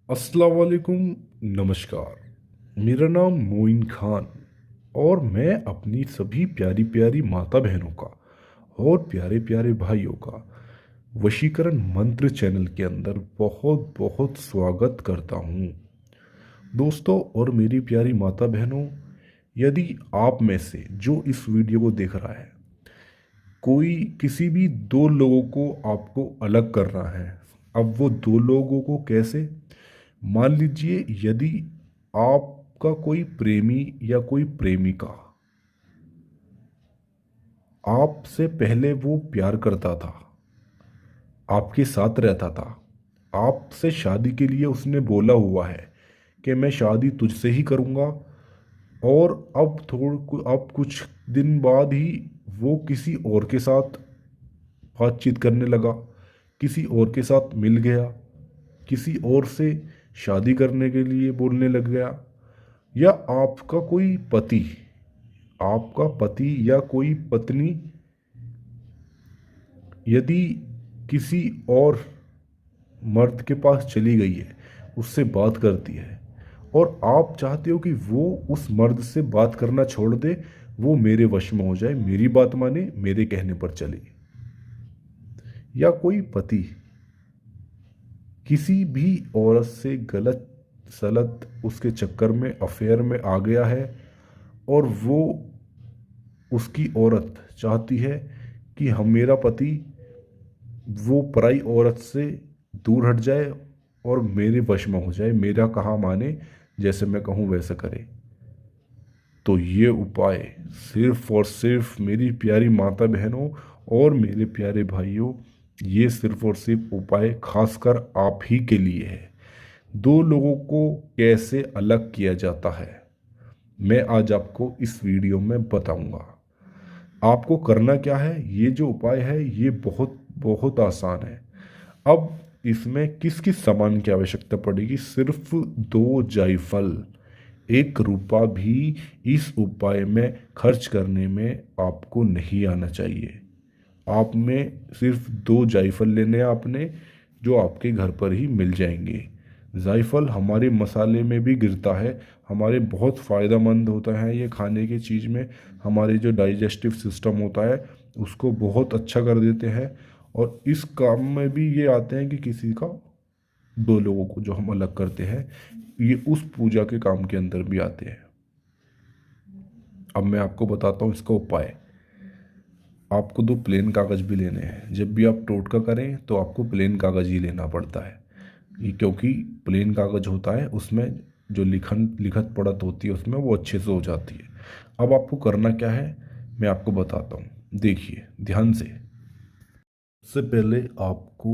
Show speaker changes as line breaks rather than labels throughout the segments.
अस्सलाम वालेकुम। नमस्कार। मेरा नाम मोइन खान और मैं अपनी सभी प्यारी प्यारी माता बहनों का और प्यारे प्यारे भाइयों का वशीकरण मंत्र चैनल के अंदर बहुत बहुत स्वागत करता हूँ। दोस्तों और मेरी प्यारी माता बहनों, यदि आप में से जो इस वीडियो को देख रहा है, कोई किसी भी दो लोगों को आपको अलग करना है। अब वो दो लोगों को कैसे? मान लीजिए यदि आपका कोई प्रेमी या कोई प्रेमिका, आपसे पहले वो प्यार करता था, आपके साथ रहता था, आपसे शादी के लिए उसने बोला हुआ है कि मैं शादी तुझसे ही करूँगा, और अब कुछ दिन बाद ही वो किसी और के साथ बातचीत करने लगा, किसी और के साथ मिल गया, किसी और से शादी करने के लिए बोलने लग गया। या आपका पति या कोई पत्नी यदि किसी और मर्द के पास चली गई है, उससे बात करती है, और आप चाहते हो कि वो उस मर्द से बात करना छोड़ दे, वो मेरे वश में हो जाए, मेरी बात माने, मेरे कहने पर चले। या कोई पति किसी भी औरत से गलत सलत उसके चक्कर में अफेयर में आ गया है, और वो उसकी औरत चाहती है कि हम मेरा पति वो पराई औरत से दूर हट जाए और मेरे वश में हो जाए, मेरा कहा माने, जैसे मैं कहूँ वैसा करे। तो ये उपाय सिर्फ और सिर्फ मेरी प्यारी माता बहनों और मेरे प्यारे भाइयों, ये सिर्फ और सिर्फ उपाय खासकर आप ही के लिए है। दो लोगों को कैसे अलग किया जाता है, मैं आज आपको इस वीडियो में बताऊंगा। आपको करना क्या है, ये जो उपाय है ये बहुत बहुत आसान है। अब इसमें किस किस सामान की आवश्यकता पड़ेगी? सिर्फ दो जायफल। 1 रुपया भी इस उपाय में खर्च करने में आपको नहीं आना चाहिए। आप में सिर्फ 2 जायफल लेने हैं आपने, जो आपके घर पर ही मिल जाएंगे। जायफल हमारे मसाले में भी गिरता है, हमारे बहुत फ़ायदेमंद होता है ये खाने की चीज़ में। हमारे जो डाइजेस्टिव सिस्टम होता है उसको बहुत अच्छा कर देते हैं, और इस काम में भी ये आते हैं कि किसी का, दो लोगों को जो हम अलग करते हैं, ये उस पूजा के काम के अंदर भी आते हैं। अब मैं आपको बताता हूँ इसका उपाय। आपको 2 प्लेन कागज़ भी लेने हैं। जब भी आप टोटका करें तो आपको प्लेन कागज़ ही लेना पड़ता है, ये क्योंकि प्लेन कागज़ होता है उसमें जो लिखत पढ़त होती है उसमें वो अच्छे से हो जाती है। अब आपको करना क्या है, मैं आपको बताता हूँ, देखिए ध्यान से। सबसे पहले आपको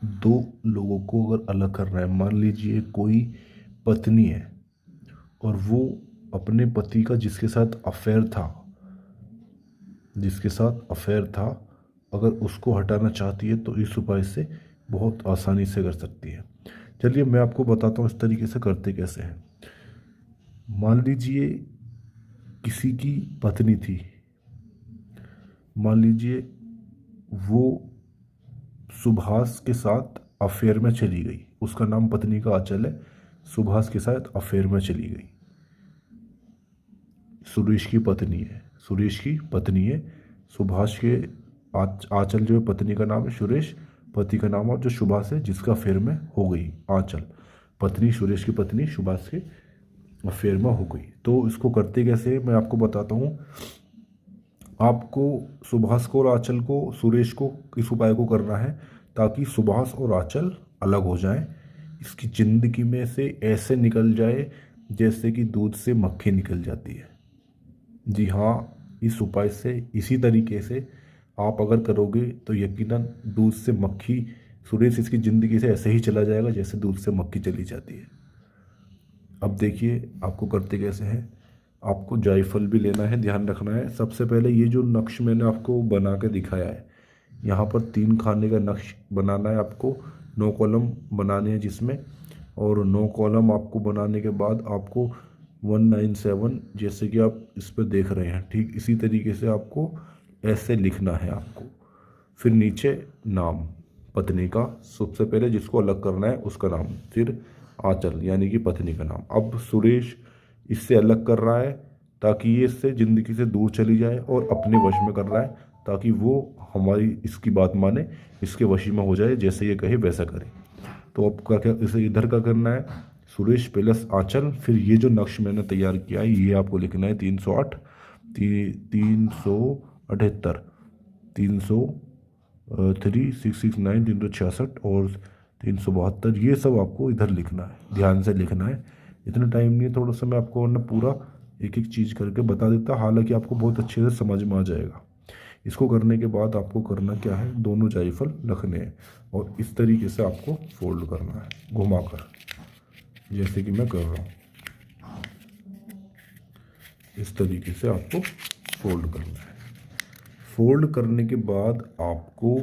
दो लोगों को अगर अलग करना है, मान लीजिए कोई पत्नी है और वो अपने पति का जिसके साथ अफेयर था, अगर उसको हटाना चाहती है तो इस उपाय से बहुत आसानी से कर सकती है। चलिए मैं आपको बताता हूँ इस तरीके से करते कैसे हैं। मान लीजिए किसी की पत्नी थी, मान लीजिए वो सुभाष के साथ अफेयर में चली गई, उसका नाम पत्नी का आंचल है, सुभाष के साथ अफेयर में चली गई। सुरेश की पत्नी है। सुभाष के आंचल जो है पत्नी का नाम है, सुरेश पति का नाम, और जो सुभाष है जिसका अफेयर में हो गई आंचल, पत्नी सुरेश की पत्नी सुभाष के अफेयर में हो गई। तो इसको करते कैसे मैं आपको बताता हूँ। आपको सुभाष को और आंचल को, सुरेश को इस उपाय को करना है ताकि सुभाष और आंचल अलग हो जाएं, इसकी जिंदगी में से ऐसे निकल जाए जैसे कि दूध से मक्खी निकल जाती है। जी हाँ, इस उपाय से इसी तरीके से आप अगर करोगे तो यकीनन दूध से मक्खी, सुरेश इसकी ज़िंदगी से ऐसे ही चला जाएगा जैसे दूध से मक्खी चली जाती है। अब देखिए आपको करते कैसे हैं। आपको जायफल भी लेना है, ध्यान रखना है। सबसे पहले ये जो नक्श मैंने आपको बना के दिखाया है, यहाँ पर 3 खाने का नक्श बनाना है आपको। 9 कॉलम बनाने हैं जिसमें, और 9 कॉलम आपको बनाने के बाद आपको 197, जैसे कि आप इस पर देख रहे हैं, ठीक इसी तरीके से आपको ऐसे लिखना है आपको। फिर नीचे नाम पत्नी का, सबसे पहले जिसको अलग करना है उसका नाम, फिर आंचल यानी कि पत्नी का नाम। अब सुरेश इससे अलग कर रहा है ताकि ये इससे ज़िंदगी से दूर चली जाए, और अपने वश में कर रहा है ताकि वो हमारी इसकी बात माने, इसके वशी में हो जाए, जैसे ये कहे वैसा करे। तो अब क्या इसे इधर का करना है, सुरेश प्लस आंचल। फिर ये जो नक्श मैंने तैयार किया है ये आपको लिखना है 308, 378, 300, 3669, 366 और 372, ये सब आपको इधर लिखना है, ध्यान से लिखना है। इतना टाइम नहीं है, थोड़ा सा मैं आपको ना पूरा एक एक चीज़ करके बता देता, हालांकि आपको बहुत अच्छे से समझ में आ जाएगा। इसको करने के बाद आपको करना क्या है, दोनों जायफल रखने हैं और इस तरीके से आपको फोल्ड करना है घुमाकर, जैसे कि मैं कर रहा हूँ। इस तरीके से आपको फोल्ड करना है। फोल्ड करने के बाद आपको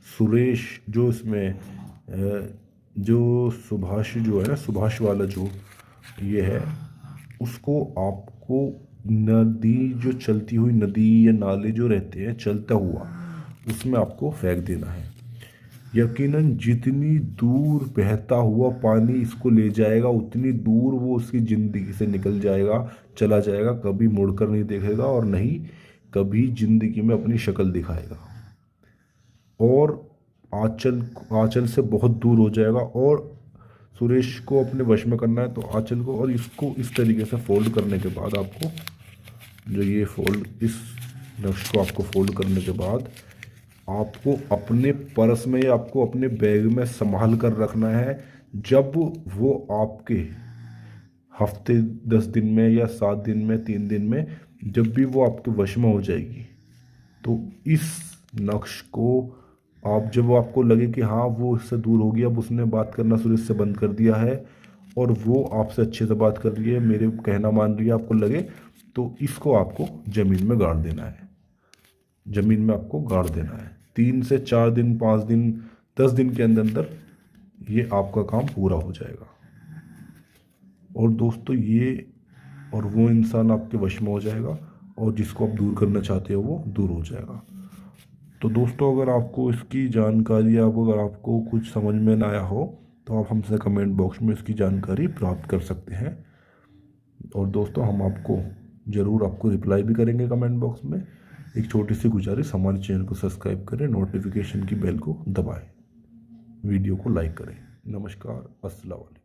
सुरेश जो इसमें जो सुभाष जो है ना, सुभाष वाला जो ये है, उसको आपको नदी, जो चलती हुई नदी या नाले जो रहते हैं चलता हुआ, उसमें आपको फेंक देना है। यकीनन जितनी दूर बहता हुआ पानी इसको ले जाएगा उतनी दूर वो उसकी ज़िंदगी से निकल जाएगा, चला जाएगा, कभी मुड़कर नहीं देखेगा और नहीं कभी ज़िंदगी में अपनी शक्ल दिखाएगा, और आंचल आंचल से बहुत दूर हो जाएगा। और सुरेश को अपने वश में करना है तो आंचल को, और इसको इस तरीके से फोल्ड करने के बाद आपको जो ये फोल्ड, इस नक्श को आपको फोल्ड करने के बाद आपको अपने पर्स में या आपको अपने बैग में संभाल कर रखना है। जब वो आपके हफ्ते 10 दिन में या 7 दिन में 3 दिन में जब भी वो आपके वश में हो जाएगी, तो इस नक्श को आप, जब वो आपको लगे कि हाँ वो इससे दूर हो गया, अब उसने बात करना सुरेश से बंद कर दिया है और वो आपसे अच्छे से बात कर रही है, मेरे कहना मान रही है, आपको लगे, तो इसको आपको ज़मीन में गाड़ देना है। ज़मीन में आपको गाड़ देना है 3 से 4 दिन, 5 दिन, 10 दिन के अंदर अंदर ये आपका काम पूरा हो जाएगा। और दोस्तों ये, और वो इंसान आपके वश में हो जाएगा और जिसको आप दूर करना चाहते हो वो दूर हो जाएगा। तो दोस्तों अगर आपको इसकी जानकारी, अब अगर आपको कुछ समझ में ना आया हो तो आप हमसे कमेंट बॉक्स में इसकी जानकारी प्राप्त कर सकते हैं, और दोस्तों हम आपको ज़रूर आपको रिप्लाई भी करेंगे कमेंट बॉक्स में। एक छोटी सी गुजारिश, हमारे चैनल को सब्सक्राइब करें, नोटिफिकेशन की बेल को दबाएं, वीडियो को लाइक करें। नमस्कार, अस्सलाम वालेकुम।